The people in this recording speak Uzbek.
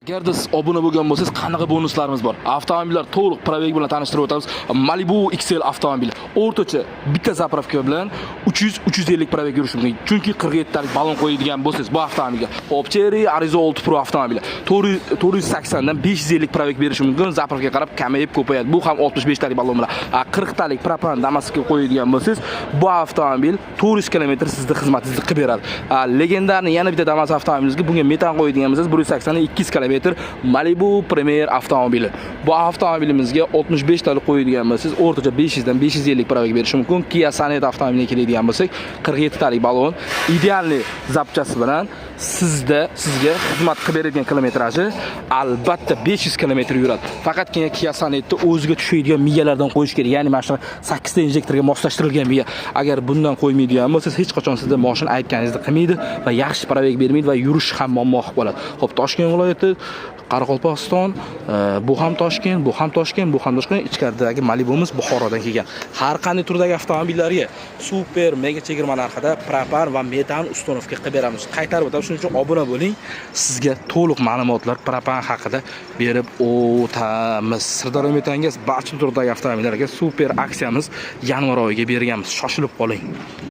Agarda siz obuna bo'lgan bo'lsangiz, qanaqa bonuslarimiz bor? Avtomobillar to'liq probeg bilan tanishtirib o'tamiz. Malibu XL avtomobil o'rtacha bitta zapravka bilan 300-350 probeg yurishi mumkin. Chunki 47 talik balon qo'yadigan bo'lsangiz bu avtomobilga. Hop, Cherry Arizo 6 Pro avtomobili 480 dan 550 probeg berishi mumkin. Zapravka qarab kamayib ko'payadi. Bu ham 65 talik balon bilan. 40 talik propan Damas'ga qo'yadigan bo'lsangiz, bu avtomobil 400 km sizning xizmatingizni qilib beradi. Legendarni yana bitta Damas avtomobilingizga bunga metan qo'yadigan bo'lsangiz 180 dan 200 km Malibu Premier avtomobili. Bu avtomobilimizga 65 talik qo'yadigan bo'lsangiz, o'rtacha 500 dan 550 probeg berishi mumkin. Kia Sonet avtomobiliga keladigan bo'lsak, 47 talik balon, idealniy zapchasi bilan sizga xizmat qilib beradigan kilometraji albatta 500 km yuradi. Faqatgina Kia Sonetda o'ziga tushadigan miyalardan qo'yish kerak. Ya'ni mana shu 8 ta injektorga moslashtirilgan miya. Agar bundan qo'ymaydigan bo'lsangiz, hech qachon sizda mashina aytganingizni qilmaydi va yaxshi probeg bermaydi va yurish ham muammo bo'lib qoladi. Xo'p, Toshkent viloyati, Qoraqalpog'iston, bu ham Toshkent, bu ham Toshkent, bu ham Toshkent. Ichkaridagi Malibumiz Buxorodan kelgan. Har qanday turdagi avtomobillarga super mega chegirma narxida propan va metan ustunovka qilib beramiz. Qaytarib o'tamiz. Shuning uchun obuna bo'ling. Sizga to'liq ma'lumotlar propan haqida berib o'tamiz. Sirdaryo metangaz barcha turdagi avtomobillarga super aksiyamiz yanvar oyiga berganmiz. Shoshilib qoling.